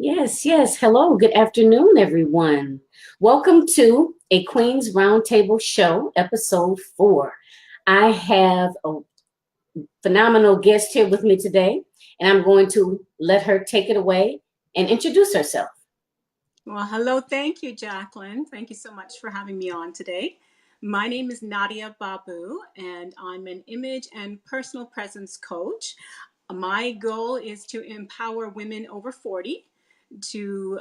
Yes, yes. Hello, good afternoon, everyone. Welcome to a Queen's Roundtable Show, episode 4. I have a phenomenal guest here with me today, and I'm going to let her take it away and introduce herself. Well, hello. Thank you, Jacqueline. Thank you so much for having me on today. My name is Nadia Baboo, and I'm an image and personal presence coach. My goal is to empower women over 40 to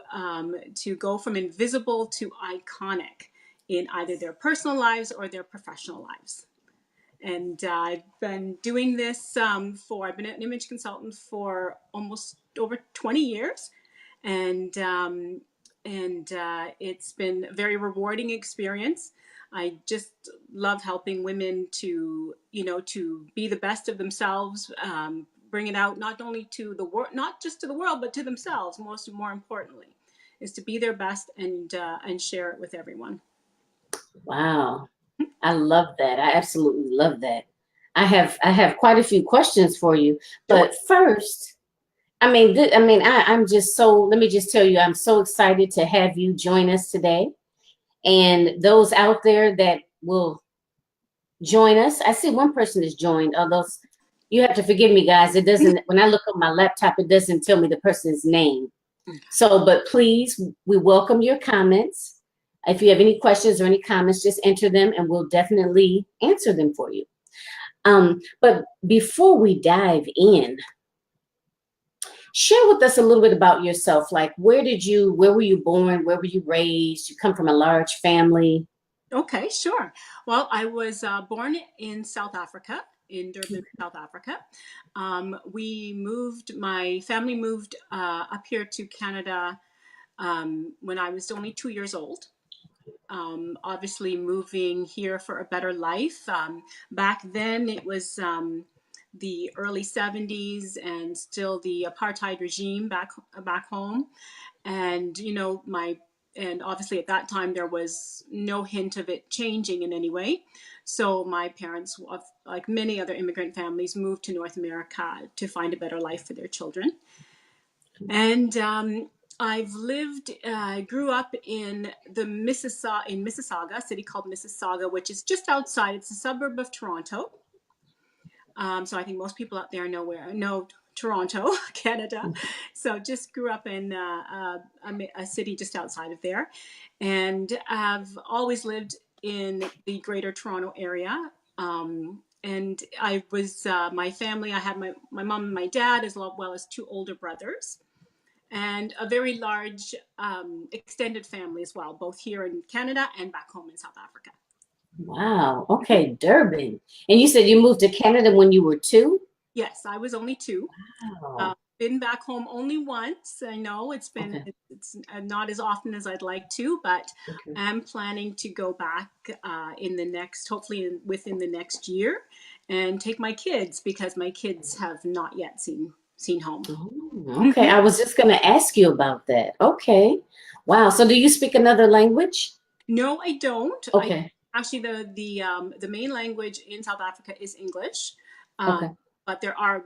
go from invisible to iconic in either their personal lives or their professional lives. And I've been doing this I've been an image consultant for almost over 20 years. And it's been a very rewarding experience. I just love helping women to be the best of themselves, bring it out not only to the world, not just to the world, but to themselves. More importantly, is to be their best and share it with everyone. Wow, I love that. I absolutely love that. I have quite a few questions for you, Sure. but first, I'm just so. Let me just tell you, I'm so excited to have you join us today. And those out there that will join us, I see one person is joined. Although you have to forgive me, guys. It doesn't. When I look up my laptop, it doesn't tell me the person's name. So, but please, we welcome your comments. If you have any questions or any comments, just enter them, and we'll definitely answer them for you. But before we dive in, share with us a little bit about yourself. Like, where were you born? Where were you raised? You come from a large family. Okay, sure. Well, I was born in South Africa, in Durban, South Africa. My family moved up here to Canada when I was only 2 years old. Obviously, moving here for a better life. Back then, it was the early 70s and still the apartheid regime back home. And obviously at that time there was no hint of it changing in any way. So my parents, like many other immigrant families, moved to North America to find a better life for their children. And grew up in Mississauga, a city called Mississauga, which is just outside. It's a suburb of Toronto. So I think most people out there know Toronto, Canada. So just grew up in a city just outside of there, and have always lived in the Greater Toronto area. And I was my family. I had my mom and my dad, as well as two older brothers, and a very large extended family as well, both here in Canada and back home in South Africa. Wow. Okay, Durban. And you said you moved to Canada when you were 2? Yes, I was only two. Wow. Been back home only once. I know Okay. it's not as often as I'd like to, but Okay. I'm planning to go back hopefully within the next year, and take my kids because my kids have not yet seen home. Oh, okay. I was just going to ask you about that. Okay. Wow. So do you speak another language? No, I don't. I Okay. actually the main language in South Africa is English, um, Okay. but there are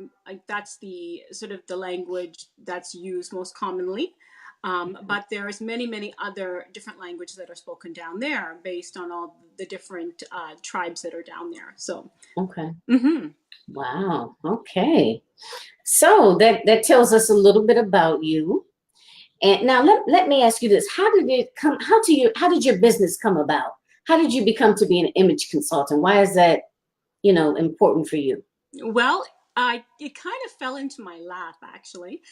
that's the sort of the language that's used most commonly. But there's many other different languages that are spoken down there based on all the different tribes that are down there. So, Okay. mhm. Wow. Okay. So that tells us a little bit about you. And now let me ask you this. How did your business come about? How did you become to be an image consultant? Why is that, important for you? Well, it kind of fell into my lap actually.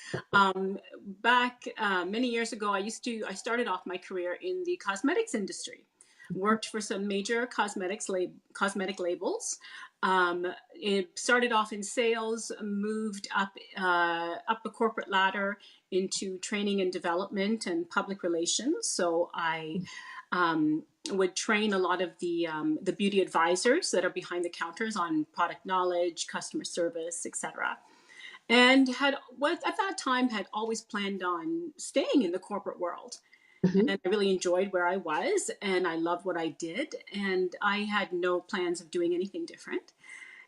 Back many years ago, I started off my career in the cosmetics industry. Worked for some major cosmetic labels. It started off in sales, moved up the corporate ladder into training and development and public relations. So I would train a lot of the beauty advisors that are behind the counters on product knowledge, customer service, etc. And at that time had always planned on staying in the corporate world. Mhm. And I really enjoyed where I was, and I loved what I did, and I had no plans of doing anything different.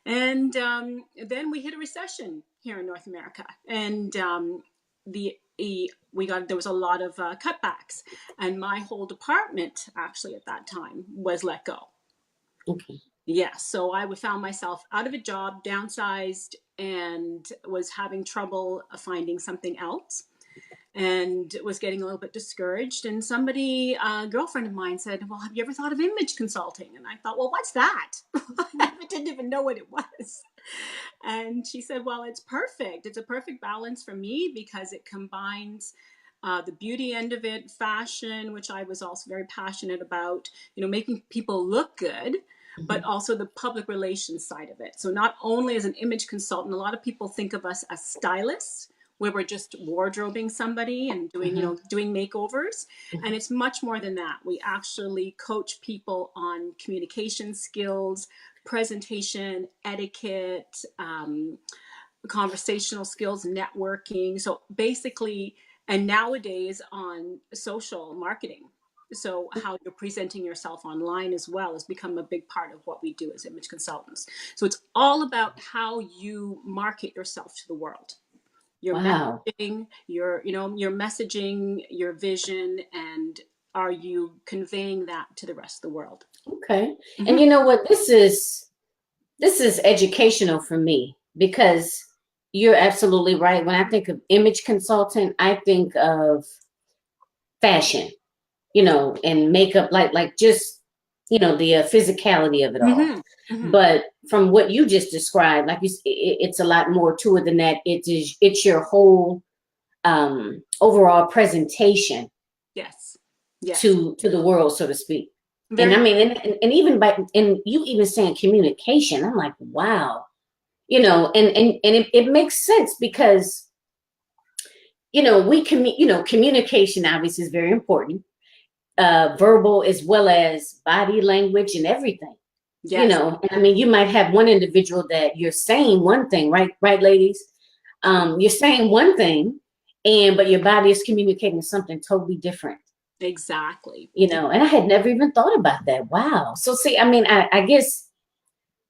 And then we hit a recession here in North America, and the there was a lot of cutbacks, and my whole department actually at that time was let go. Okay. Yeah, so I found myself out of a job, downsized, and was having trouble finding something else, and was getting a little bit discouraged. And somebody, a girlfriend of mine, said, "Well, have you ever thought of image consulting?" And I thought, "Well, what's that?" I didn't even know what it was. And she said, "Well, it's perfect. It's a perfect balance for me because it combines the beauty end of it, fashion, which I was also very passionate about, making people look good, but Mhm. also the public relations side of it. So not only as an image consultant, a lot of people think of us as stylists, where we're just wardrobing somebody and doing, Mhm. doing makeovers. And Mhm. it's much more than that. We actually coach people on communication skills, presentation, etiquette, conversational skills, networking. So basically, and nowadays on social marketing. So how you're presenting yourself online as well has become a big part of what we do as image consultants. So it's all about how you market yourself to the world. Your Wow. messaging, your messaging, your vision, and are you conveying that to the rest of the world? Okay. And Mm-hmm. you know what? This is educational for me because you're absolutely right. When I think of image consultant, I think of fashion, and makeup, like just, the physicality of it all. Mm-hmm. Mm-hmm. But from what you just described, like it's a lot more to it than that. It's your whole overall presentation Yes. Yes. to the world, so to speak. And Very I much. mean, and even and you even saying communication, I'm like, wow, and it makes sense because communication obviously is very important, verbal as well as body language and everything. Yes. And I mean, you might have one individual that you're saying one thing, right, ladies. You're saying one thing, and but your body is communicating something totally different. Exactly. And I had never even thought about that. Wow. So see, I mean, I guess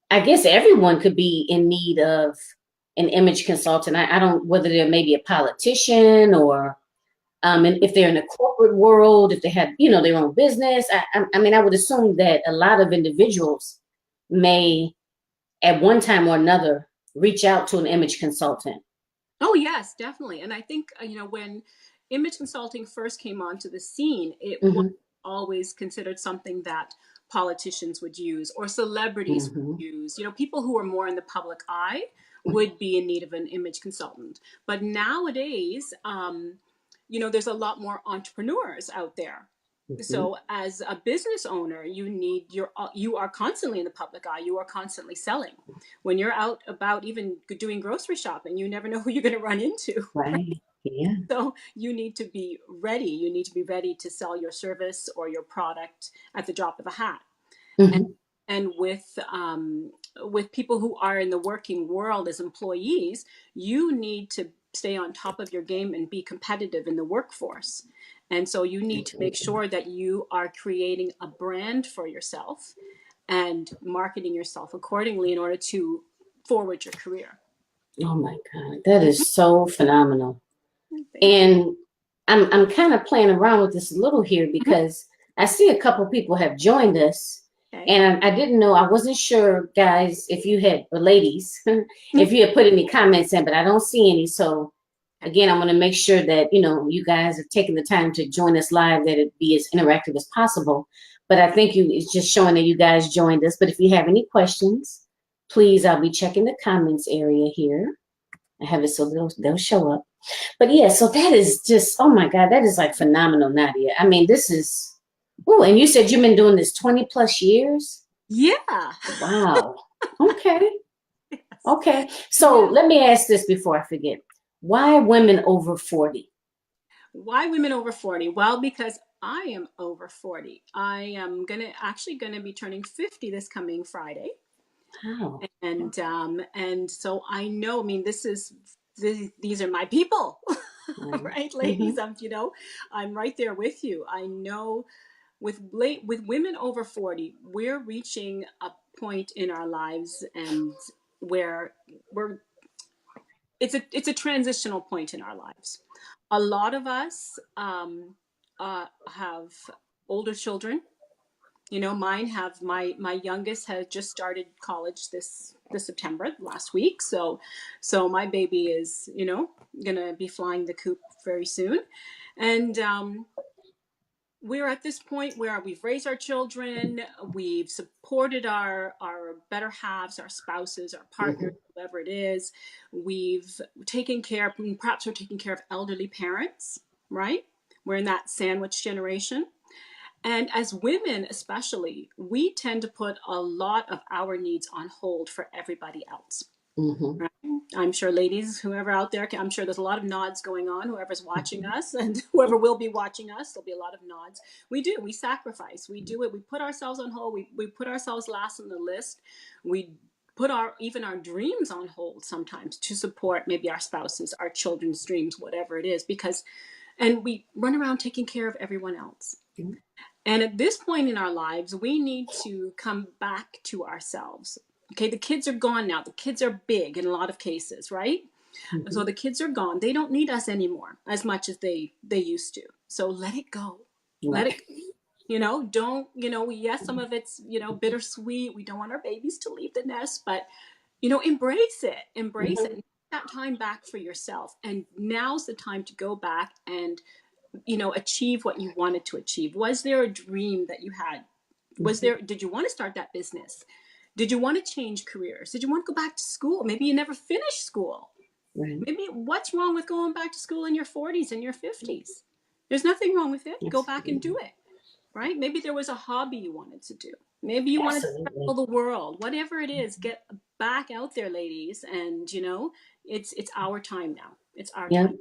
everyone could be in need of an image consultant. I don't, whether they're maybe a politician or and if they're in the corporate world, if they have, their own business. I mean, I would assume that a lot of individuals may, at one time or another, reach out to an image consultant. Oh, yes, definitely. And I think, when image consulting first came onto the scene, it was Hmm. always considered something that politicians would use or celebrities Hmm. would use. People who are more in the public eye would be in need of an image consultant. But nowadays, there's a lot more entrepreneurs out there. Hmm. So as a business owner, you are constantly in the public eye. You are constantly selling. When you're out about even doing grocery shopping, you never know who you're going to run into. Right. Yeah. So you need to be ready. You need to be ready to sell your service or your product at the drop of a hat. And, Hmm. and with people who are in the working world as employees, you need to stay on top of your game and be competitive in the workforce. And so you need to make Absolutely. sure that you are creating a brand for yourself and marketing yourself accordingly in order to forward your career. Oh my God, that Mhm. is so phenomenal. Thank you. And I'm kind of playing around with this a little here Mhm. because I see a couple people have joined us, Okay. and I didn't know, I wasn't sure, guys, if you had, or ladies, Mhm. if you had put any comments in, but I don't see any. So Okay. again, I want to make sure that you guys have taken the time to join us live, that it be as interactive as possible. But I think it's just showing that you guys joined us. But if you have any questions, please, I'll be checking the comments area here. I have it so they'll show up. But yeah, so that is just, oh my God, that is like phenomenal, Nadia. I mean, this is, oh, and you said you've been doing this 20 plus years? Yeah. Wow. Okay. Yes. Okay. So Yeah. let me ask this before I forget. Why women over 40? Why women over 40? Well, because I am over 40. I am gonna be turning 50 this coming Friday. Wow. And so I know, I mean, these are my people. Right. Right, Mm-hmm. ladies? I'm right there with you. I know with women over 40, we're reaching a point in our lives and where we're it's a transitional point in our lives. A lot of us have older children. Mine have my youngest has just started college this September, last week. So my baby is gonna be flying the coop very soon, and we're at this point where we've raised our children, we've supported our better halves, our spouses, our partners, Mhm. whoever it is. We've taken care, perhaps we're taking care of elderly parents, right? We're in that sandwich generation. And as women, especially, we tend to put a lot of our needs on hold for everybody else. Mhm. Right? I'm sure, ladies, whoever out there, I'm sure there's a lot of nods going on. Whoever's watching us and whoever will be watching us, there'll be a lot of nods. We do. We sacrifice. We do it. We put ourselves on hold. We put ourselves last on the list. We put even our dreams on hold sometimes to support maybe our spouses, our children's dreams, whatever it is, and we run around taking care of everyone else. Mhm. And at this point in our lives, we need to come back to ourselves. Okay, the kids are gone now. The kids are big in a lot of cases, right? So Mhm. the kids are gone. They don't need us anymore as much as they used to. So let it go. Let it Right. don't, yes, some of it's, bittersweet. We don't want our babies to leave the nest, but embrace it. Embrace it. Mhm. Take that time back for yourself. And now's the time to go back and achieve what you wanted to achieve. Was there a dream that you had? Mhm. Did you want to start that business? Did you want to change careers? Did you want to go back to school? Maybe you never finished school. Right. Maybe what's wrong with going back to school in your 40s and your 50s? There's nothing wrong with it. Go back and do Absolutely. it, right? Maybe there was a hobby you wanted to do. Maybe you wanted to Absolutely. travel the world. Whatever it is, get back out there, ladies. And it's our time now. It's our Yeah. time.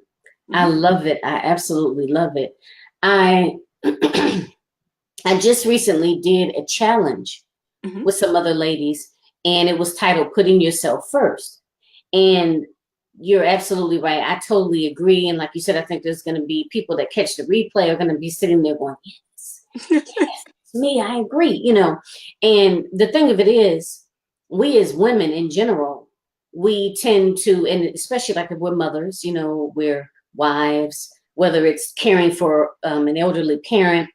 I Mm-hmm. love it. I absolutely love it. I I just recently did a challenge Mm-hmm. with some other ladies, and it was titled "Putting Yourself First." And you're absolutely right. I totally agree. And like you said, I think there's going to be people that catch the replay are going to be sitting there going, "Yes, yes, it's me. I agree." And the thing of it is, we as women in general, we tend to, and especially like if we're mothers, we're wives, whether it's caring for an elderly parent,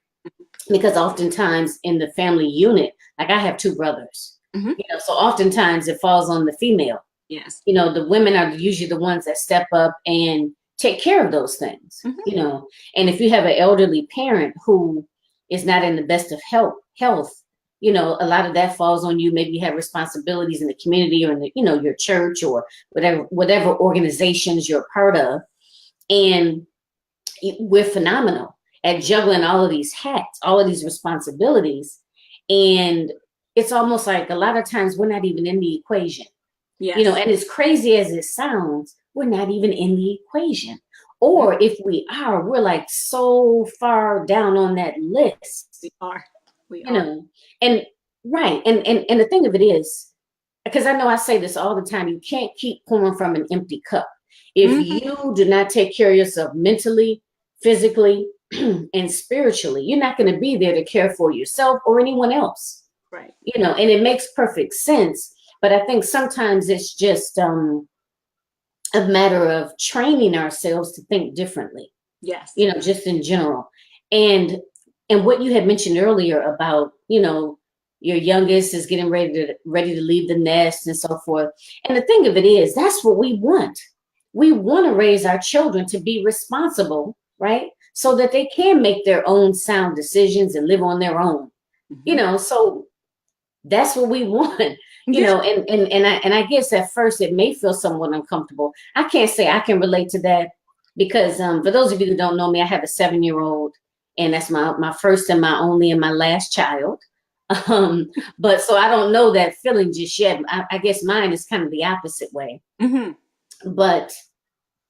because oftentimes in the family unit, like I have two brothers, Mm-hmm. so oftentimes it falls on the female. Yes. The women are usually the ones that step up and take care of those things, Mm-hmm. and if you have an elderly parent who is not in the best of health, a lot of that falls on you. Maybe you have responsibilities in the community or in the, your church or whatever organizations you're a part of. And we're phenomenal at juggling all of these hats, all of these responsibilities. And it's almost like a lot of times we're not even in the equation, Yes. and as crazy as it sounds, we're not even in the equation. Or if we are, we're like so far down on that list, We are. We you are. know, and right. And the thing of it is, because I know I say this all the time, you can't keep pouring from an empty cup. If Mm-hmm. you do not take care of yourself mentally, physically, and spiritually, you're not going to be there to care for yourself or anyone else. Right. And it makes perfect sense. But I think sometimes it's just a matter of training ourselves to think differently, Yes. just in general. And what you had mentioned earlier about, your youngest is getting ready to leave the nest and so forth. And the thing of it is, that's what we want. We want to raise our children to be responsible, right? So that they can make their own sound decisions and live on their own. Mm-hmm. So that's what we want. Yeah. And I guess at first it may feel somewhat uncomfortable. I can't say I can relate to that because for those of you who don't know me, I have a 7-year-old, and that's my first and my only and my last child. um but so I don't know that feeling just yet. I guess mine is kind of the opposite way. Mm-hmm. But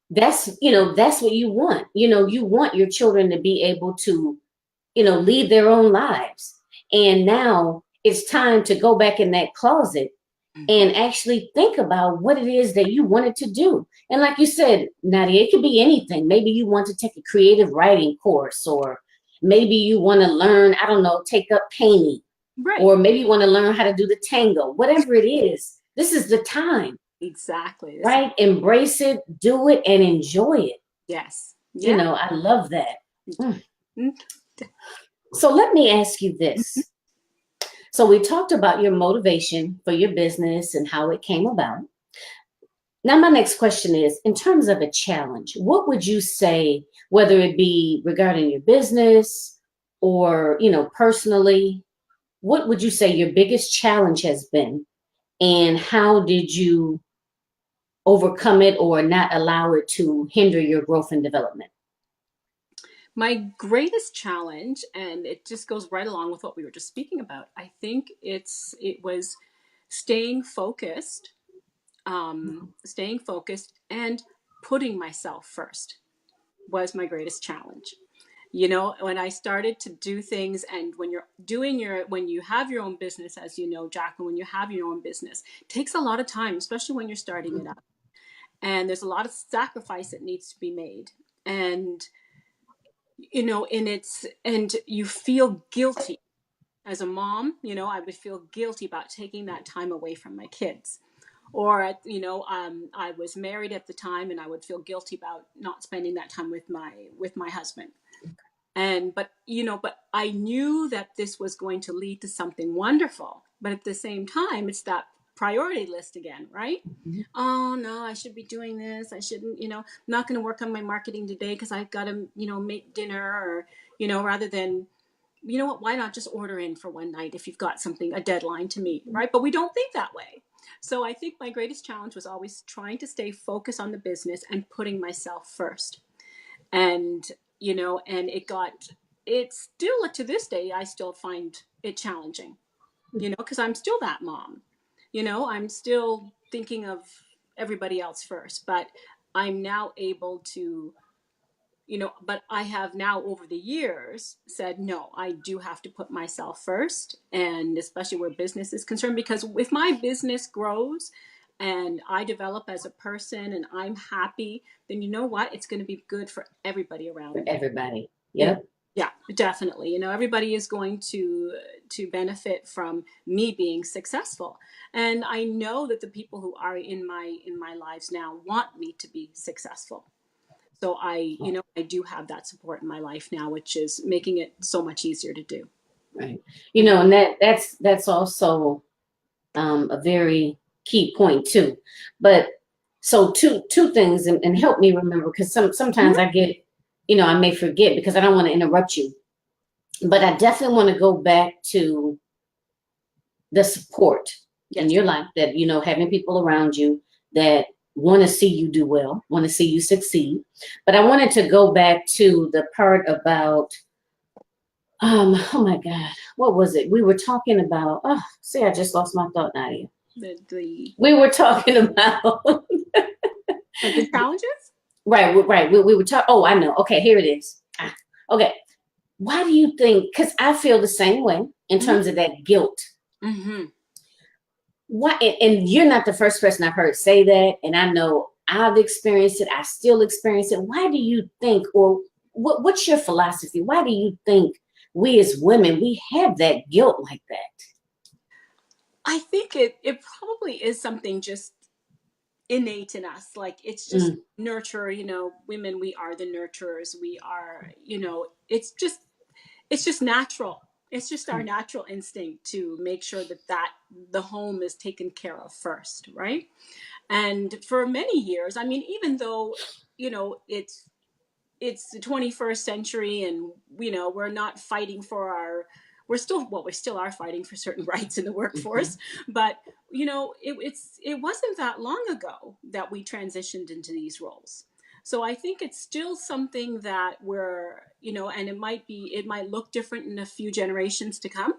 that's what you want. You want your children to be able to lead their own lives. And now it's time to go back in that closet Mm-hmm. and actually think about what it is that you wanted to do. And like you said, Nadia, it could be anything. Maybe you want to take a creative writing course, or maybe you want to learn, I don't know, take up painting, Right. or maybe you want to learn how to do the tango. Whatever it is, this is the time, Exactly. This is right? Embrace it, do it, and enjoy it. yes. You Yeah. know, I love that. Mm. Mm. So let me ask you this. So we talked about your motivation for your business and how it came about. Now, my next question is, in terms of a challenge, what would you say, whether it be regarding your business or, personally, what would you say your biggest challenge has been, and how did you overcome it or not allow it to hinder your growth and development? My greatest challenge, and it just goes right along with what we were just speaking about, I think it was staying focused, staying focused, and putting myself first was my greatest challenge. You know, when I started to do things, and when you have your own business, as you know, Jacqueline, when you have your own business, it takes a lot of time, especially when you're starting it up. And there's a lot of sacrifice that needs to be made. And, and you feel guilty as a mom. I would feel guilty about taking that time away from my kids. Or, I was married at the time, and I would feel guilty about not spending that time with my husband. But I knew that this was going to lead to something wonderful. But at the same time, it's that priority list again, right? Mhm. Oh no, I should be doing this. I shouldn't, I'm not going to work on my marketing today because I've got to, make dinner, or, rather than, you know what, why not just order in for one night if you've got something, a deadline to meet, right? But we don't think that way. So I think my greatest challenge was always trying to stay focused on the business and putting myself first. And, and it's still, to this day, I still find it challenging, because I'm still that mom. I'm still thinking of everybody else first, but I'm now able to, but I have now over the years said, no, I do have to put myself first. And especially where business is concerned, because if my business grows and I develop as a person and I'm happy, then you know what? It's going to be good for everybody For around me. everybody. You know, Yep. yeah, definitely. Everybody is going to benefit from me being successful. And I know that the people who are in my lives now want me to be successful. So I do have that support in my life now, which is making it so much easier to do. Right. Mhm. And that's also a very key point too. But so two things, and help me remember, because sometimes Mhm. I get, I may forget because I don't want to interrupt you. But I definitely want to go back to the support in Yes. your life, that having people around you that want to see you do well, want to see you succeed. But I wanted to go back to the part about oh my God, what was it? We were talking about, oh, see, I just lost my thought, Nadia. The We were talking about the challenges. right. We were talking. Oh, I know. Okay, here it is. Okay. Why do you think? Because I feel the same way in Hmm. terms of that guilt. Hmm. Why? And you're not the first person I've heard say that, and I know I've experienced it. I still experience it. Why do you think, or what's your philosophy? Why do you think we as women we have that guilt like that? I think it probably is something just innate in us. Like it's just Mm, nurture. Women, we are the nurturers. We are. It's just natural. It's just our natural instinct to make sure that the home is taken care of first, right? And for many years, I mean, even though it's the 21st century, and we're not fighting for our we still are fighting for certain rights in the mhm. workforce, but it wasn't that long ago that we transitioned into these roles. So I think it's still something that we're, and it might look different in a few generations to come,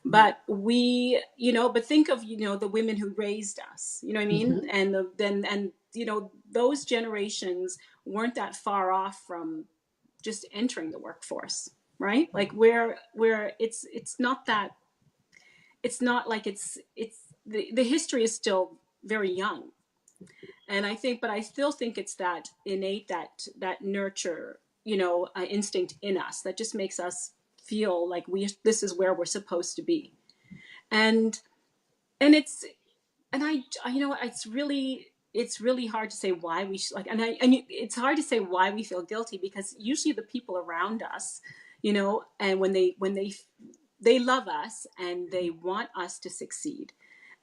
but but think of, the women who raised us, you know what I mean? Mhm. And those generations weren't that far off from just entering the workforce, right? Like where it's not that, it's not like it's the history is still very young. And but I still think it's that innate, that nurture, instinct in us that just makes us feel like this is where we're supposed to be. And and it's and I it's really, it's really hard to say why we like, it's hard to say why we feel guilty, because usually the people around us, and when they love us and they want us to succeed,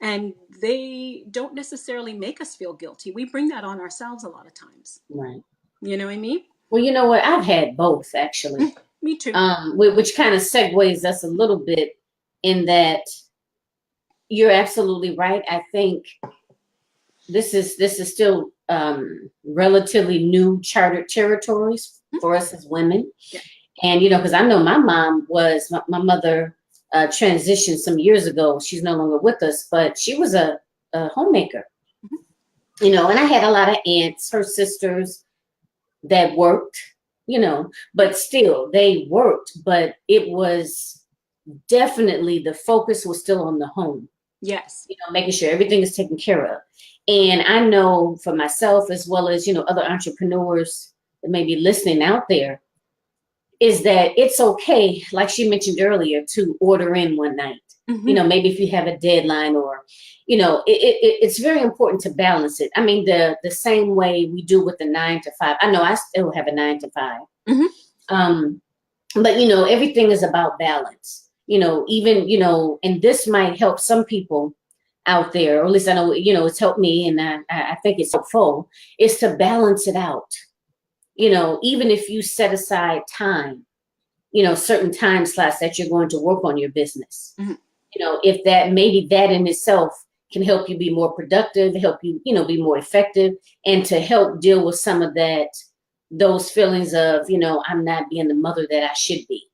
and they don't necessarily make us feel guilty. We bring that on ourselves a lot of times. Right. You know what I mean? Well, you know what? I've had both actually. Me too. Which kind of segues us a little bit in that you're absolutely right. I think this is still relatively new chartered territories for us as women. Yeah. And, because I know my mom my mother transitioned some years ago. She's no longer with us, but she was a homemaker, and I had a lot of aunts, her sisters that worked, but still they worked, but it was definitely the focus was still on the home. Yes. Making sure everything is taken care of. And I know for myself, as well as, other entrepreneurs that may be listening out there, is that it's okay, like she mentioned earlier, to order in one night. Maybe if you have a deadline, or, it's very important to balance it. I mean, the same way we do with the 9 to 5. I know I still have a 9 to 5. But, everything is about balance. Even, and this might help some people out there, or at least I know, it's helped me, and I think it's helpful, is to balance it out. Even if you set aside time, certain time slots that you're going to work on your business. If that, maybe that in itself can help you be more productive, help you, be more effective, and to help deal with some of those feelings of, I'm not being the mother that I should be.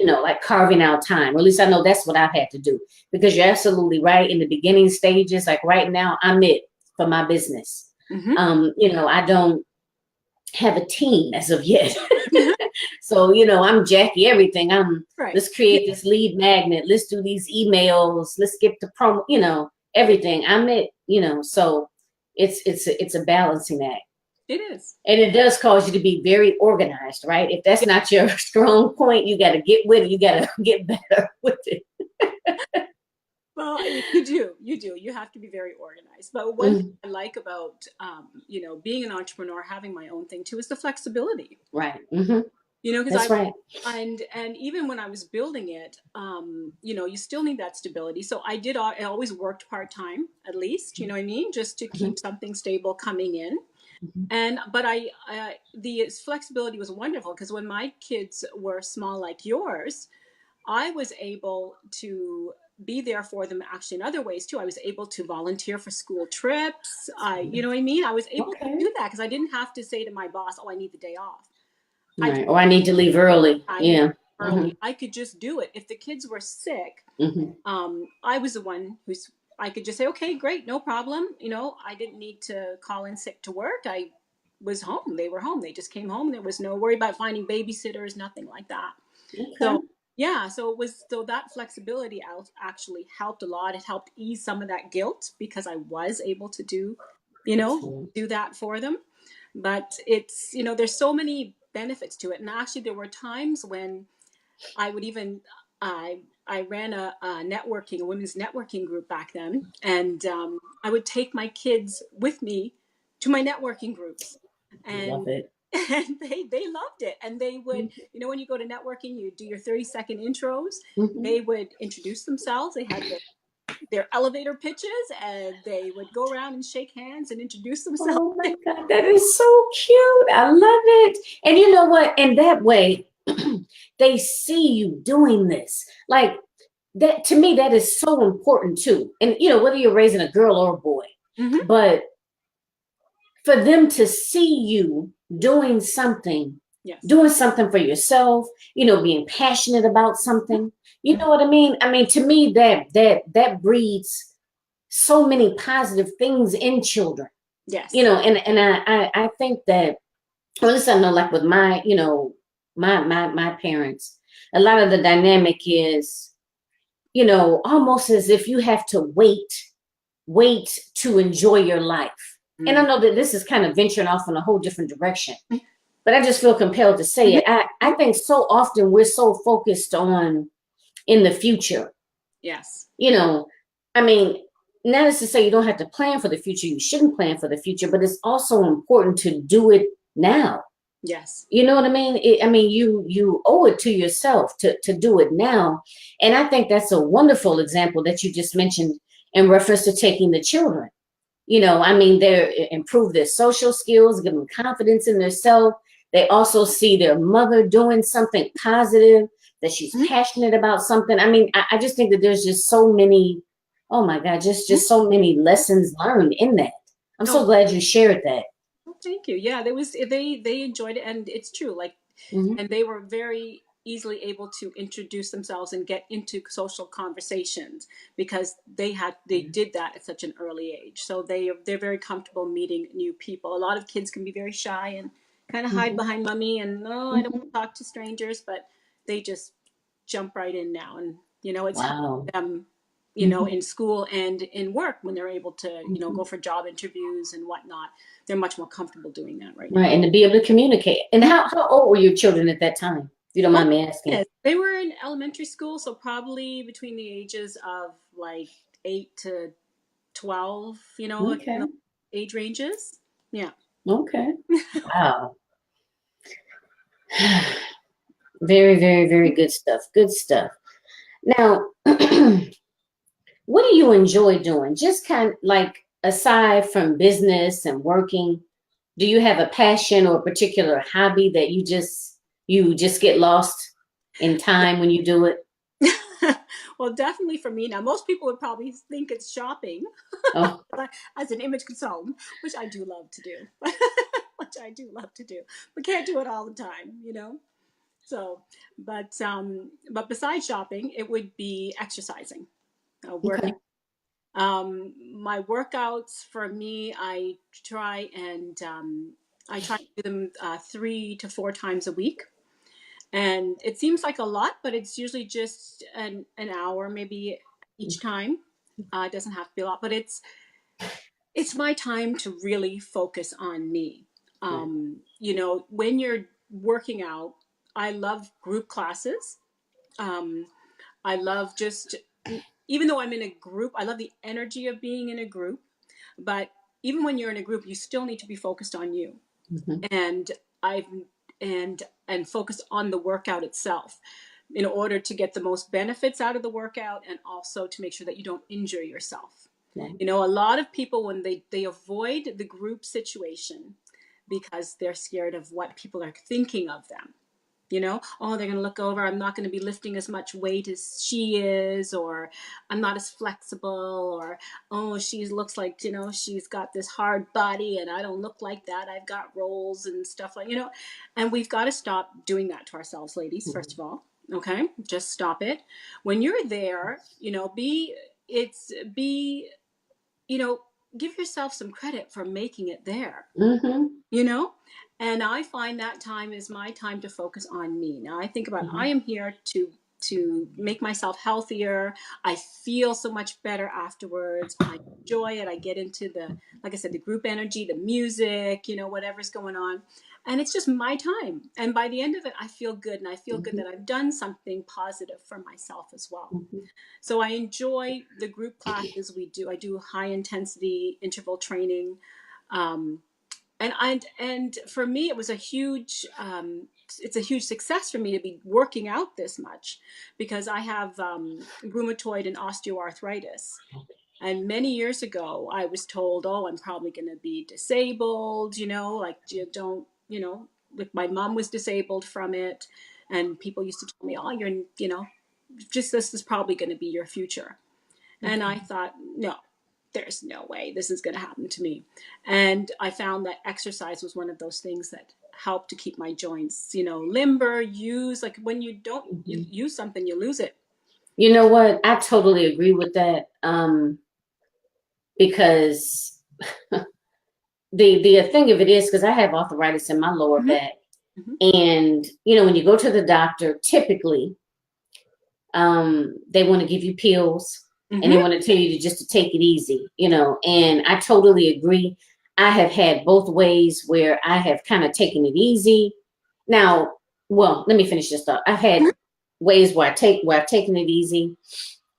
Like carving out time, or at least I know that's what I've had to do, because you're absolutely right. In the beginning stages, like right now, I'm it for my business. I don't have a team as of yet. So, I'm Jackie everything. Right. Let's create this lead magnet. Let's do these emails. Let's get the promo, everything. I'm it, so it's a balancing act. It is. And it does cause you to be very organized, right? If that's not your strong point, you got to get with it. You got to get better with it. Well, you do. You have to be very organized. But one thing I like about, being an entrepreneur, having my own thing too, is the flexibility. Right. Because that's right. And even when I was building it, you still need that stability. So I always worked part-time, at least, you know what I mean? Just to keep something stable coming in. But the flexibility was wonderful, because when my kids were small like yours, I was able to be there for them actually in other ways too. I was able to volunteer for school trips. You know what I mean? I was able to do that because I didn't have to say to my boss, "Oh, I need the day off." Right. Or I need to leave early. Yeah. Early. I could just do it. If the kids were sick, I was the one I could just say, "Okay, great, no problem." I didn't need to call in sick to work. I was home. They were home. They just came home. There was no worry about finding babysitters, nothing like that. Okay. So yeah, so that flexibility actually helped a lot. It helped ease some of that guilt, because I was able to do that for them. But it's, there's so many benefits to it. And actually there were times when I would even, I ran a women's networking group back then. And I would take my kids with me to my networking groups. And love it. And they loved it. And they would, when you go to networking, you do your 30-second intros. They would introduce themselves. They had their elevator pitches, and they would go around and shake hands and introduce themselves. Oh my God, that is so cute. I love it. And you know what? In that way, they see you doing this. Like that, to me, that is so important too. And whether you're raising a girl or a boy, but for them to see you doing something, doing something for yourself, being passionate about something, you know what I mean? I mean, to me, that breeds so many positive things in children. Yes. And I think that, well, at least I know, like with my, my parents, a lot of the dynamic is, almost as if you have to wait to enjoy your life. And I know that this is kind of venturing off in a whole different direction, but I just feel compelled to say it. I think so often we're so focused on in the future. Yes. I mean, not as to say you don't have to plan for the future, you shouldn't plan for the future, but it's also important to do it now. Yes. You know what I mean? You owe it to yourself to do it now. And I think that's a wonderful example that you just mentioned in reference to taking the children. They improve their social skills, give them confidence in themselves. They also see their mother doing something positive, that she's Mhm. passionate about something. I just think that there's just so many, oh my God, just so many lessons learned in that. I'm Oh, so glad you shared that. well, thank you. Yeah, there was they enjoyed it, and it's true. Like, Hmm. and they were very easily able to introduce themselves and get into social conversations because they did that at such an early age. So they're very comfortable meeting new people. A lot of kids can be very shy and kind of hide Hmm. behind mommy and no, I don't Hmm. talk to strangers, but they just jump right in now, and it's helped Wow. them Hmm. in school and in work when they're able to Hmm. go for job interviews and whatnot. They're much more comfortable doing that right now. Right, and to be able to communicate. And Mhm. how old were your children at that time? If you don't Oh, mind me asking. yes. They were in elementary school, so probably between the ages of like 8 to 12, like in Okay. the age ranges. Yeah. Okay. Wow. Very, very, very good stuff. Good stuff. Now, what do you enjoy doing? Just kind of like aside from business and working, do you have a passion or a particular hobby that you just get lost in time when you do it? Well, definitely for me now. Most people would probably think it's shopping, Oh, but as an image consultant, which I do love to do, which I do love to do, but can't do it all the time. So, but besides shopping, it would be exercising, okay. working. My workouts for me, I try to do them 3 to 4 times a week, and it seems like a lot, but it's usually just an hour maybe each time. It doesn't have to be a lot, but it's my time to really focus on me. Right. When you're working out, I love group classes. Um, I love just, even though I'm in a group, I love the energy of being in a group. But even when you're in a group, you still need to be focused on you Hmm. and I've and focus on the workout itself in order to get the most benefits out of the workout and also to make sure that you don't injure yourself. Right. A lot of people, when they avoid the group situation because they're scared of what people are thinking of them. Oh, they're going to look over, I'm not going to be lifting as much weight as she is, or I'm not as flexible, or oh, she looks like, she's got this hard body and I don't look like that, I've got rolls and stuff, and we've got to stop doing that to ourselves, ladies, first of all. Okay, just stop it. When you're there, be you know give yourself some credit for making it there, Hmm. you know and I find that time is my time to focus on me. Now I think about, I Hmm. am here to make myself healthier. I feel so much better afterwards. I enjoy it. I get into the, like I said, the group energy, the music, whatever's going on, and it's just my time. And by the end of it, I feel good, and I feel good Hmm. that I've done something positive for myself as well. Hmm. So I enjoy the group classes we do. I do high intensity interval training. um, and for me it was a huge it's a huge success for me to be working out this much because I have rheumatoid and osteoarthritis, and many years ago I was told, oh, I'm probably going to be disabled, like you don't, like my mom was disabled from it, and people used to tell me, oh, you're, just this is probably going to be your future. And I Okay. thought, no, there's no way this is going to happen to me. And I found that exercise was one of those things that helped to keep my joints, limber, use, like when you don't you Hmm. use something, you lose it. You know what? I totally agree with that. Because the thing of it is, because I have arthritis in my lower Mm-hmm. back, Mm-hmm. and when you go to the doctor, typically, they want to give you pills, and they Mm-hmm. want to tell you to take it easy, And I totally agree. I have had both ways where I have kind of taken it easy. Now, well, let me finish this thought. I've had ways where I've taken it easy,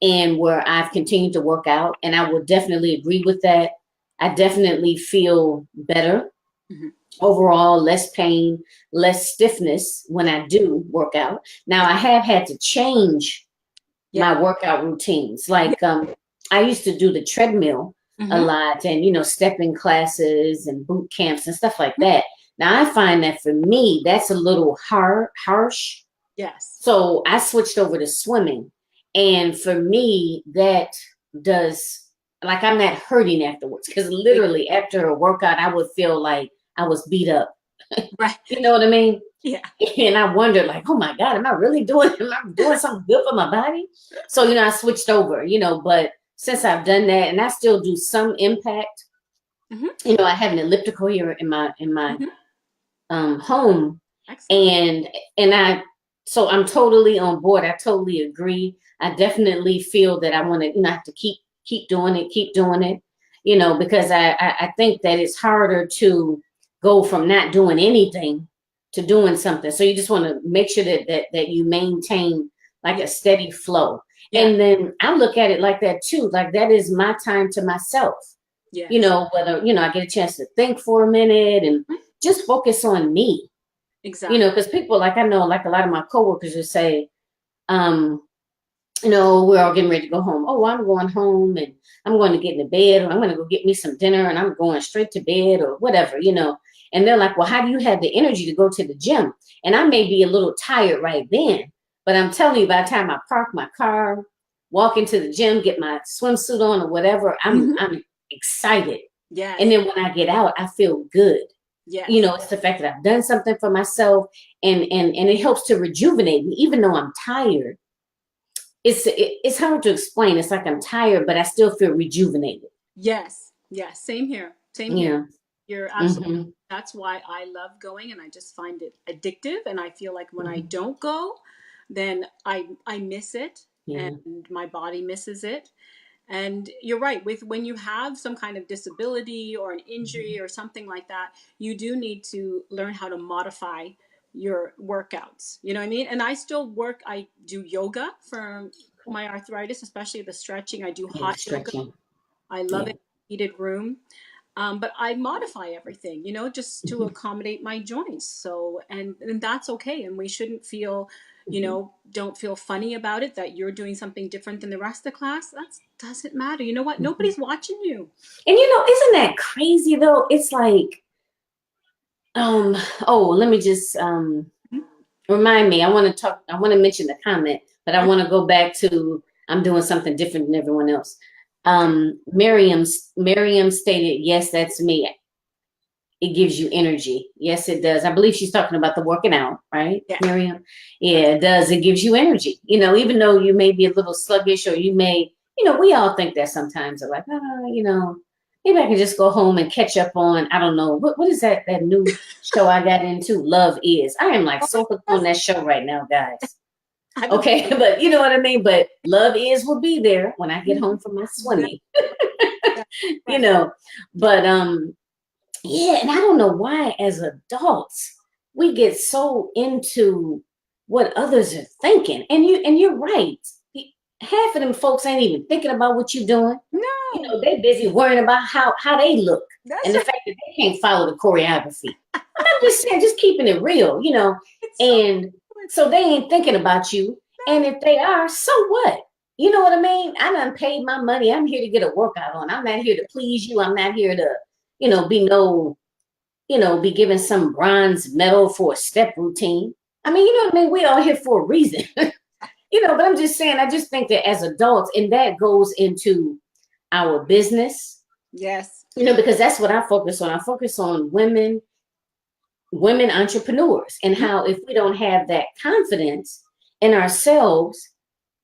and where I've continued to work out. And I will definitely agree with that. I definitely feel better Mhm. overall, less pain, less stiffness when I do work out. Now, I have had to change Yeah. my workout routines. Yeah. Like I used to do the treadmill a Hmm. lot and, stepping classes and boot camps and stuff like that. Now, I find that for me, that's a little harsh. Yes. So I switched over to swimming. And for me, that does, like, I'm not hurting afterwards because literally after a workout, I would feel like I was beat up. Right. You know what I mean? Yeah. And I wondered, like, oh my God, am I doing something good for my body? So, I switched over, but since I've done that and I still do some impact, Hmm. I have an elliptical here in my Hmm. home, Excellent. and so I'm totally on board. I totally agree. I definitely feel that I want to, have to keep doing it, because I think that it's harder to go from not doing anything to doing something. So you just want to make sure that you maintain like Yeah. a steady flow. Yeah. And then I look at it like that too. Like that is my time to myself. Yes. Whether, I get a chance to think for a minute and Mhm. just focus on me, Exactly. because people, like, I know, like a lot of my coworkers will say, um, we're all getting ready to go home. Oh, I'm going home and I'm going to get in the bed, or I'm going to go get me some dinner and I'm going straight to bed or whatever. And they're like, well, how do you have the energy to go to the gym? And I may be a little tired right then, but I'm telling you, by the time I park my car, walk into the gym, get my swimsuit on or whatever, I'm Hmm. I'm excited. And Yes. then when I get out, I feel good. Yes. It's the fact that I've done something for myself, and it helps to rejuvenate me, even though I'm tired. It's hard to explain. It's like I'm tired, but I still feel rejuvenated. Yes. Yes. Same here. Same here. Yeah. You're absolutely. Mm-hmm. That's why I love going, and I just find it addictive. And I feel like when I Mm-hmm. don't go, then I miss it, and Yeah. my body misses it. And you're right, with when you have some kind of disability or an injury or something like that, you do need to learn how to modify your workouts. You know what I mean? And I still work, I do yoga for my arthritis, especially the stretching. I do Yeah. hot yoga. Stretching. I love Yeah. it. Heated room. But I modify everything, just to Mm-hmm. accommodate my joints. So, and that's okay. And we shouldn't feel, Mm-hmm. don't feel funny about it that you're doing something different than the rest of the class. That doesn't matter. You know what? Mm-hmm. Nobody's watching you. And isn't that crazy though? It's like, oh, let me just Mhm. remind me. I want to mention the comment, but I Okay. want to go back to I'm doing something different than everyone else. Okay. Miriam stated, yes, that's me. It gives you energy. Yes, it does. I believe she's talking about the working out, right, Yeah. Miriam? That's Yeah, it does. It gives you energy. Even though you may be a little sluggish, or you may, we all think that sometimes. Are like, maybe I can just go home and catch up on, I don't know, what is that new show I got into? Love Is. I am like oh so hooked on yes. that show right now, guys. I haven't. Okay, but you know what I mean? But Love Is will be there when I get home from my That's swimming, you right. know. But yeah, and I don't know why as adults we get so into what others are thinking. And you're right. Half of them folks ain't even thinking about what you're doing. No, They busy worrying about how they look that's and the right. fact that they can't follow the choreography. I'm just saying, just keeping it real. It's so. And It's so they ain't thinking about you. And no. if they are, so what? You know what I mean? I done paid my money. I'm here to get a workout on. I'm not here to please you. I'm not here to, be no, be given some bronze medal for a step routine. I mean, you know what I mean? We all here for a reason. But I'm just saying, I just think that as adults, and that goes into our business, Yes. because that's what I focus on. I focus on women entrepreneurs, and Mhm. how if we don't have that confidence in ourselves,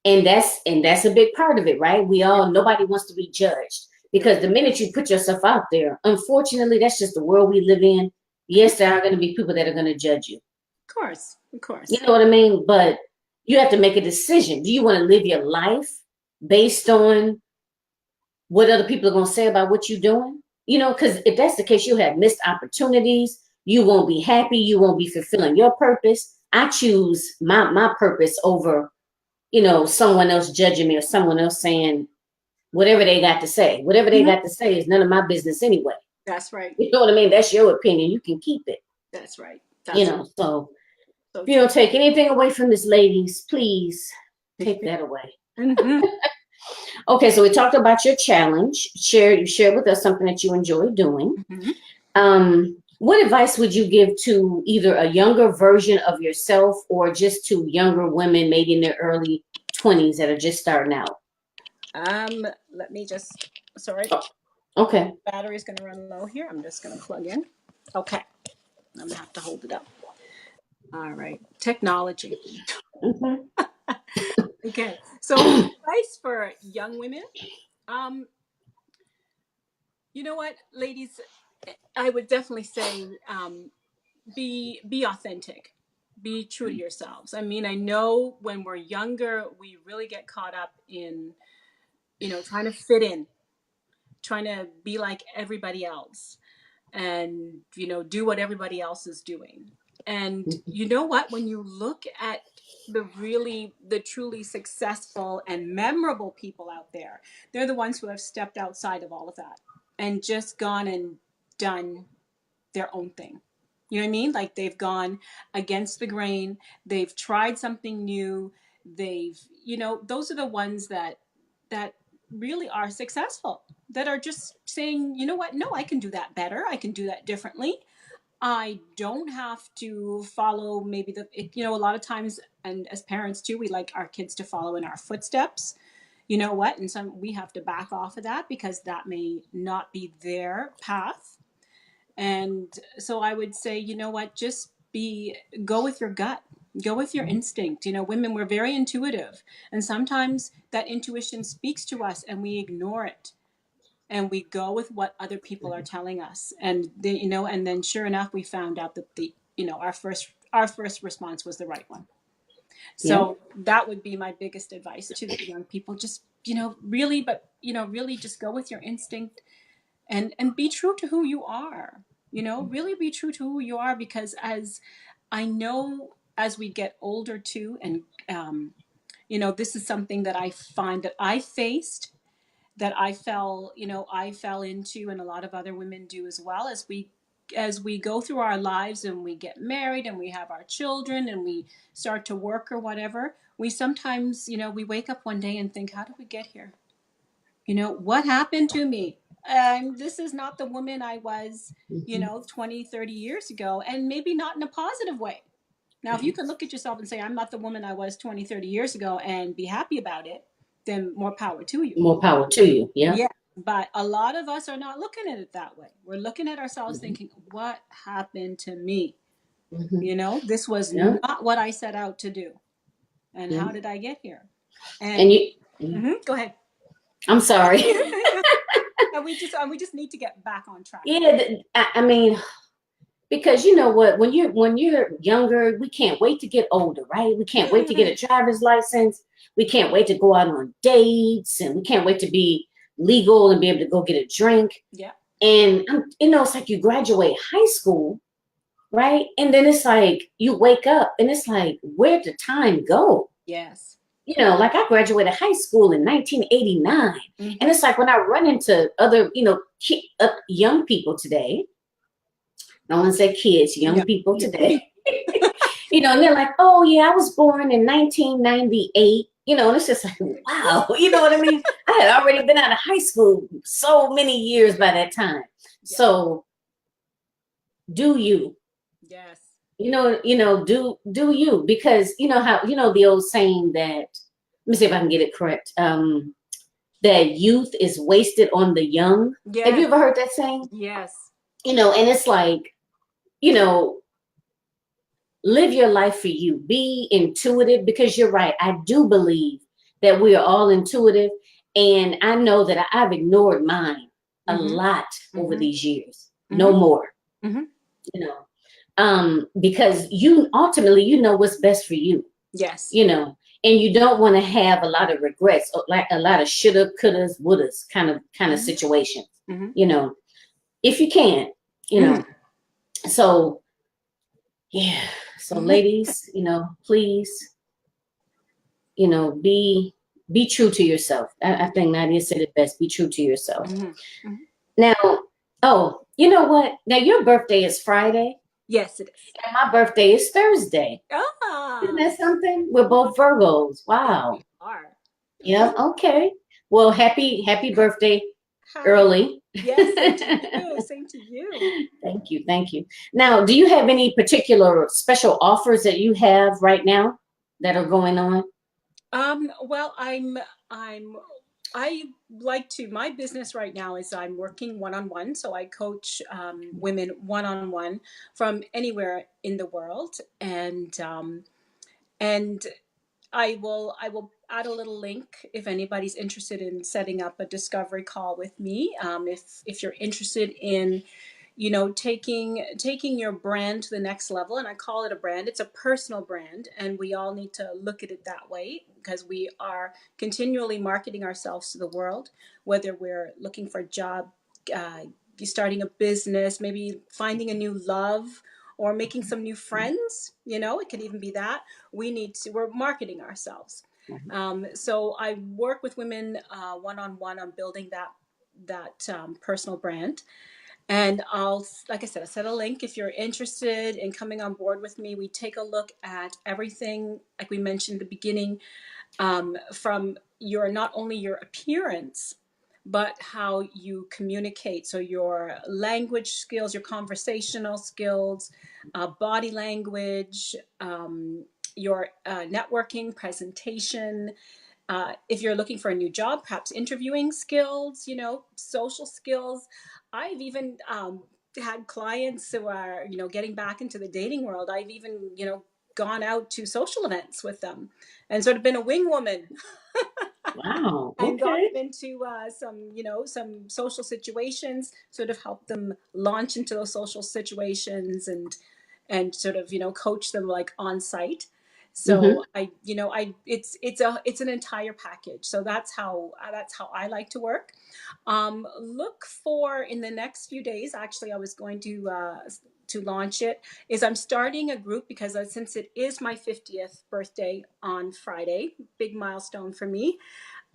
and that's a big part of it, right? Yeah. Nobody wants to be judged, You're because the minute you put yourself out there, unfortunately, that's just the world we live in. mhm. Yes, there are going to be people that are going to judge you. Of course. Of You course. know what I mean? But you have to make a decision. Do you want to live your life based on what other people are going to say about what you're doing? Because if that's the case, you have missed opportunities. You won't be happy. You won't be fulfilling your purpose. I choose my purpose over someone else judging me or someone else saying whatever they got to say. Whatever they Mhm. got to say is none of my business anyway. That's right. You know what I mean? That's your opinion. You can keep it. That's right. That's So so if you don't true. take anything away from this, ladies, please take that away. Hmm. Okay, so we talked about your challenge. You shared with us something that you enjoy doing. Hmm. What advice would you give to either a younger version of yourself or just to younger women, maybe in their early 20s that are just starting out? Let me just. Sorry, Oh, okay. battery's going to run low here. I'm just going to plug in. Okay, I'm going to have to hold it up. All right, technology. Hmm. Okay, so advice for young women. Um, you know what, ladies, I would definitely say be authentic, be true to yourselves. I mean, I know when we're younger, we really get caught up in trying to fit in, trying to be like everybody else, and do what everybody else is doing. And you know what, when you look at the truly successful and memorable people out there, they're the ones who have stepped outside of all of that and just gone and done their own thing. You know what I mean? Like they've gone against the grain, they've tried something new, they've, those are the ones that really are successful, that are just saying, you know what, no, I can do that better, I can do that differently. I don't have to follow maybe a lot of times, and as parents too, we like our kids to follow in our footsteps. You know what? And some we have to back off of that because that may not be their path. And so I would say, you know what, just go with your gut, go with your instinct. Women, we're very intuitive. And sometimes that intuition speaks to us and we ignore it. And we go with what other people are telling us. And then sure enough, we found out that our first response was the right one. Yeah. So that would be my biggest advice to the young people. Just, really, but, really just go with your instinct and be true to who you are. Really be true to who you are, because as I know, as we get older too, and this is something that I find that I faced, that I fell into, and a lot of other women do as well, as we go through our lives and we get married and we have our children and we start to work or whatever, we sometimes, we wake up one day and think, how did we get here? What happened to me? This is not the woman I was, Hmm. 20, 30 years ago, and maybe not in a positive way. Now, if you can look at yourself and say, I'm not the woman I was 20, 30 years ago, and be happy about it, then more power to you. More power to you. Yeah. Yeah. But a lot of us are not looking at it that way. We're looking at ourselves Hmm. thinking, what happened to me? Hmm. This was Yeah. not what I set out to do. And Yeah. how did I get here? And And you, yeah. go ahead. I'm sorry. And we just need to get back on track. Yeah. I mean, because you know what, when you're younger, we can't wait to get older, right? We can't wait to get a driver's license. We can't wait to go out on dates, and we can't wait to be legal and be able to go get a drink. Yeah. And it's like you graduate high school, right? And then it's like you wake up, and it's like, where'd the time go? Yes. Like I graduated high school in 1989, and Mm-hmm. it's like when I run into other, young people today. I don't want to say kids, Yeah. young people today. And they're like, oh yeah, I was born in 1998. And it's just like, wow, you know what I mean? I had already been out of high school so many years by that time. Yeah. So do you, Yes. do you, because you know how, the old saying that, let me see if I can get it correct. That youth is wasted on the young. Have Yes. you ever heard that saying? Yes. And it's like, you know, live your life for you. Be intuitive, because you're right. I do believe that we are all intuitive. And I know that I've ignored mine a Mm-hmm. lot over Mm-hmm. these years. Mm-hmm. No more, Mm-hmm. because you ultimately, what's best for you, Yes. and you don't want to have a lot of regrets, or like a lot of shoulda, couldas, wouldas kind of Mm-hmm. situations, Mm-hmm. if you can, you Mm-hmm. know. So, yeah. So, Mm-hmm. ladies, please be true to yourself. I think Nadia said it best. Be true to yourself. Hmm. Hmm. Now, oh, you know what? Now your birthday is Friday, Yes, it is. and my birthday is Thursday. Isn't Ah, that something? We're both Virgos. yes, we Wow. are. Yeah. Okay. Well, happy birthday Hi. early. Yes, same to you. Same to you. Thank you. Thank you. Now, do you have any particular special offers that you have right now that are going on? Well, I'm I like to my business right now is I'm working one on one, so I coach women one on one from anywhere in the world, and I will add a little link if anybody's interested in setting up a discovery call with me. If you're interested in taking your brand to the next level, and I call it a brand, it's a personal brand, and we all need to look at it that way because we are continually marketing ourselves to the world, whether we're looking for a job, uh, starting a business, maybe finding a new love, or making some new friends. It could even be that we're marketing ourselves. So I work with women one on one on building that personal brand. And like I said, I set a link if you're interested in coming on board with me. We take a look at everything, like we mentioned at the beginning, from your not only your appearance, but how you communicate. So your language skills, your conversational skills, body language, your networking, presentation, if you're looking for a new job, perhaps interviewing skills, social skills. I've even had clients who are, getting back into the dating world. I've even, gone out to social events with them and sort of been a wing woman Wow. and got Okay. them into some social situations, sort of help them launch into those social situations and sort of coach them like on site. Mm-hmm. So it's an entire package. So that's how I like to work. Look for in the next few days. Actually, I was going to launch it. Is I'm starting a group because since it is my 50th birthday on Friday, big milestone for me.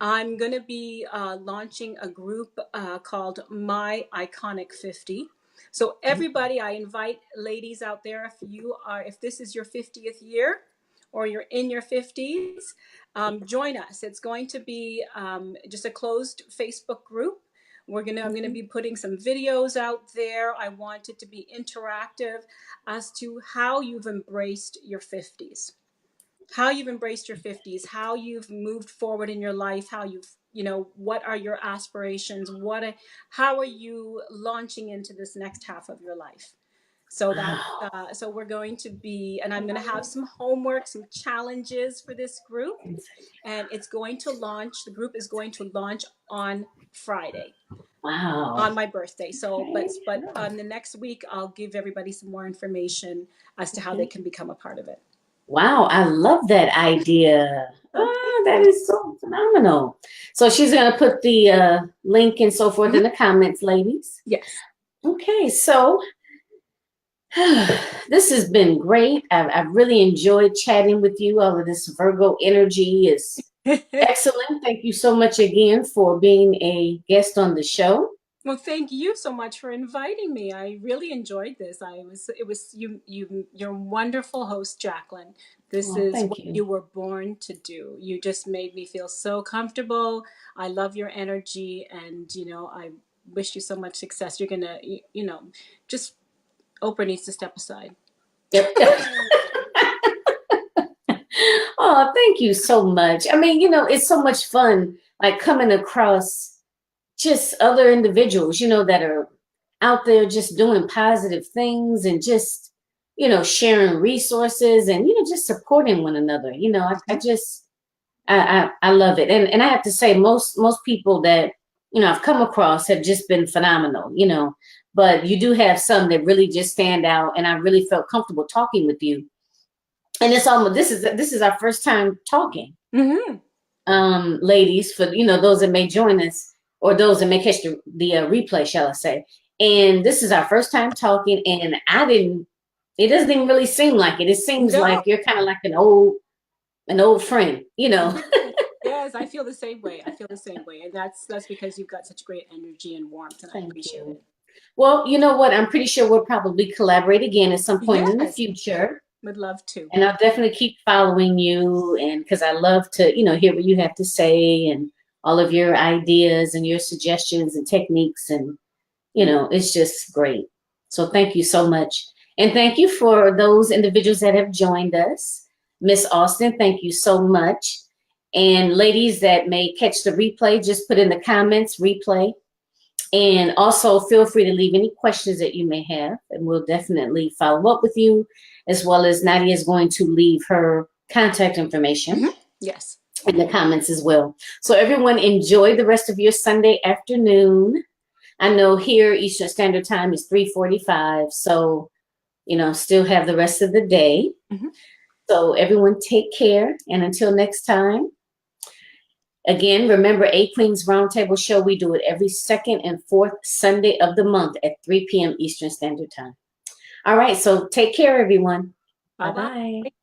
I'm going to be launching a group called My Iconic 50. So everybody, I invite ladies out there, if this is your 50th year or you're in your 50s, join us. It's going to be just a closed Facebook group. I'm gonna be putting some videos out there. I want it to be interactive as to how you've embraced your 50s, how you've moved forward in your life, what are your aspirations, how are you launching into this next half of your life. So Wow. so we're going to be, and I'm going to have some homework, some challenges for this group, and the group is going to launch on Friday, Wow. on my birthday. So, but Okay. but on the next week, I'll give everybody some more information as to how they Okay. can become a part of it. Wow, I love that idea. Oh, Ah, that thank is so phenomenal. So she's gonna put the link and so you. forth in Mhm. the comments, ladies. Yes. Okay, so this has been great. I've really enjoyed chatting with you. All of this Virgo energy is excellent. Thank you so much again for being a guest on the show. Well, thank you so much for inviting me. I really enjoyed this. It was you're a wonderful host, Jacqueline. This Oh, is thank what you you. were born to do. You just made me feel so comfortable. I love your energy, and I wish you so much success. You're gonna, just Oprah needs to step aside. Yep. Oh, thank you so much. I mean, it's so much fun, like coming across just other individuals, that are out there just doing positive things and just, sharing resources and, just supporting one another. I Mhm. just, I love it. And I have to say, most people that, I've come across have just been phenomenal, but you do have some that really just stand out. And I really felt comfortable talking with you. And it's almost, this is our first time talking, Mhm. ladies, for those that may join us or those that may catch the replay, shall I say. And this is our first time talking, and it doesn't even really seem like it. It seems No. like you're kind of like an old an old friend, you know. Yes, yes, I feel the same way. I feel the same way, and that's because you've got such great energy and warmth, and I Thank appreciate you. it. Well, you know what? I'm pretty sure we'll probably collaborate again at some point in the Yes, future. would love to. And I'll definitely keep following you, and because I love to, hear what you have to say and all of your ideas and your suggestions and techniques. And, it's just great. So thank you so much. And thank you for those individuals that have joined us. Miss Austin, thank you so much. And ladies that may catch the replay, just put in the comments replay. And also feel free to leave any questions that you may have, and we'll definitely follow up with you, as well as Nadia is going to leave her contact information Yes. in the comments as well. So everyone enjoy the rest of your Sunday afternoon. I know here Eastern Standard Time is 3:45, so still have the rest of the day. So everyone take care, and until next time. Again, remember A Queens Roundtable Show. We do it every second and fourth Sunday of the month at 3 p.m. Eastern Standard Time. All right, so take care, everyone. Bye bye. Bye-bye.